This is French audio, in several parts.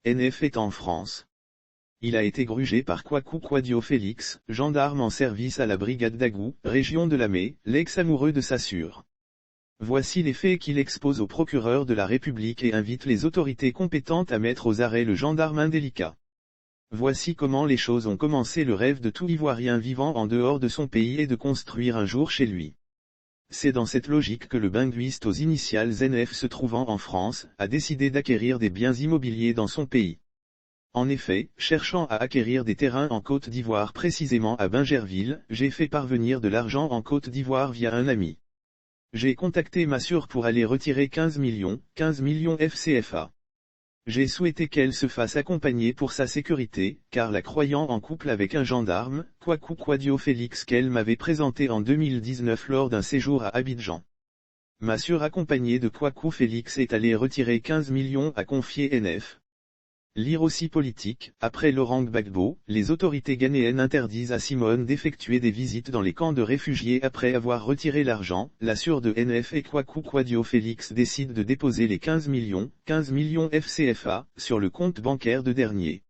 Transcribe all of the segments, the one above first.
NF est en France. Il a été grugé par Kwaku Kwadio Félix, gendarme en service à la brigade d'Agou, région de Lamé, l'ex-amoureux de sa sœur. Voici les faits qu'il expose au procureur de la République et invite les autorités compétentes à mettre aux arrêts le gendarme indélicat. Voici comment les choses ont commencé. Le rêve de tout Ivoirien vivant en dehors de son pays est de construire un jour chez lui. C'est dans cette logique que le linguiste aux initiales NF se trouvant en France, a décidé d'acquérir des biens immobiliers dans son pays. En effet, cherchant à acquérir des terrains en Côte d'Ivoire, précisément à Bingerville, j'ai fait parvenir de l'argent en Côte d'Ivoire via un ami. J'ai contacté ma sœur pour aller retirer 15 millions FCFA. J'ai souhaité qu'elle se fasse accompagner pour sa sécurité, car la croyant en couple avec un gendarme, Kwaku Kwadio Félix, qu'elle m'avait présenté en 2019 lors d'un séjour à Abidjan. Ma sœur accompagnée de Kwaku Félix est allée retirer 15 millions, a confié NF. Lire aussi politique. Après Laurent Gbagbo, les autorités ghanéennes interdisent à Simone d'effectuer des visites dans les camps de réfugiés après avoir retiré l'argent. La sœur de NF et Kwaku Kwadio Félix décide de déposer les 15 millions FCFA, sur le compte bancaire de dernier.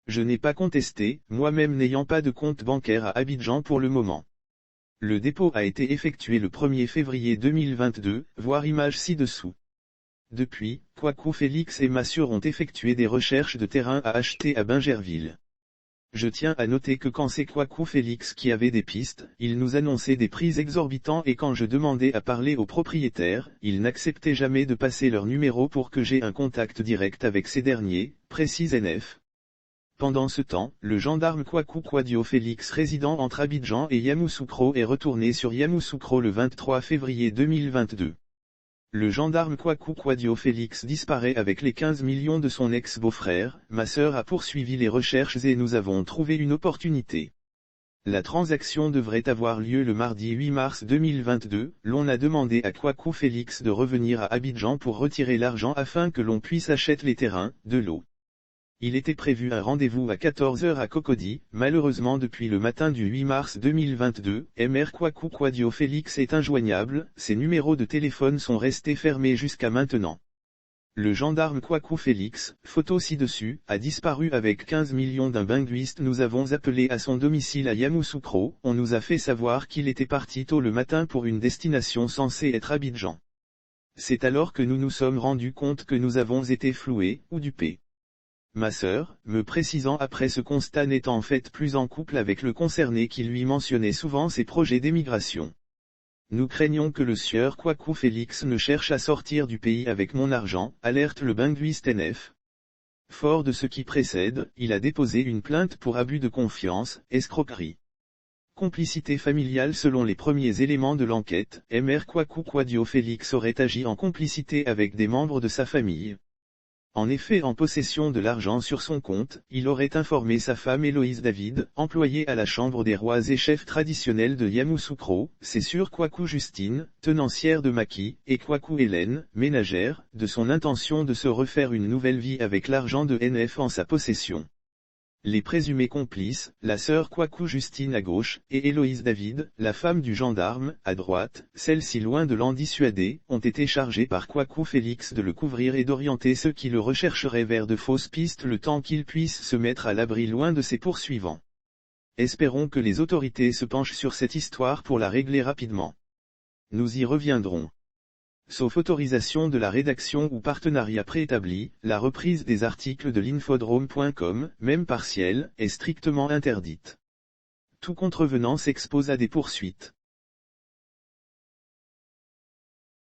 Je n'ai pas contesté, moi-même n'ayant pas de compte bancaire à Abidjan pour le moment. Le dépôt a été effectué le 1er février 2022, voir image ci-dessous. Depuis, Kwaku Félix et ma sœur ont effectué des recherches de terrain à acheter à Bingerville. Je tiens à noter que quand c'est Kwaku Félix qui avait des pistes, il nous annonçait des prix exorbitants et quand je demandais à parler aux propriétaires, ils n'acceptaient jamais de passer leur numéro pour que j'aie un contact direct avec ces derniers, précise NF. Pendant ce temps, le gendarme Kwaku Kwadio Félix résidant entre Abidjan et Yamoussoukro est retourné sur Yamoussoukro le 23 février 2022. Le gendarme Kwaku Kwadio Félix disparaît avec les 15 millions de son ex-beau-frère. Ma sœur a poursuivi les recherches et nous avons trouvé une opportunité. La transaction devrait avoir lieu le mardi 8 mars 2022. L'on a demandé à Kwaku Félix de revenir à Abidjan pour retirer l'argent afin que l'on puisse acheter les terrains, de l'eau. Il était prévu un rendez-vous à 14 h à Cocody. Malheureusement, depuis le matin du 8 mars 2022, Mr Kwaku Kwadio Félix est injoignable, ses numéros de téléphone sont restés fermés jusqu'à maintenant. Le gendarme Kwaku Félix, photo ci-dessus, a disparu avec 15 millions d'un linguiste. Nous avons appelé à son domicile à Yamoussoukro, on nous a fait savoir qu'il était parti tôt le matin pour une destination censée être Abidjan. C'est alors que nous nous sommes rendus compte que nous avons été floués, ou dupés. Ma sœur, me précisant après ce constat, n'étant en fait plus en couple avec le concerné qui lui mentionnait souvent ses projets d'émigration. Nous craignons que le sieur Kwaku Félix ne cherche à sortir du pays avec mon argent, alerte le linguiste NF. Fort de ce qui précède, il a déposé une plainte pour abus de confiance, escroquerie. Complicité familiale. Selon les premiers éléments de l'enquête, Mr Kwaku Kwadio Félix aurait agi en complicité avec des membres de sa famille. En effet, en possession de l'argent sur son compte, il aurait informé sa femme Héloïse David, employée à la Chambre des rois et chef traditionnel de Yamoussoukro, ses sœurs Kwaku Justine, tenancière de maquis, et Kwaku Hélène, ménagère, de son intention de se refaire une nouvelle vie avec l'argent de NF en sa possession. Les présumés complices, la sœur Kwaku Justine à gauche, et Héloïse David, la femme du gendarme, à droite, celle-ci loin de l'en dissuader, ont été chargés par Kwaku Félix de le couvrir et d'orienter ceux qui le rechercheraient vers de fausses pistes le temps qu'il puisse se mettre à l'abri loin de ses poursuivants. Espérons que les autorités se penchent sur cette histoire pour la régler rapidement. Nous y reviendrons. Sauf autorisation de la rédaction ou partenariat préétabli, la reprise des articles de l'infodrome.com, même partielle, est strictement interdite. Tout contrevenant s'expose à des poursuites.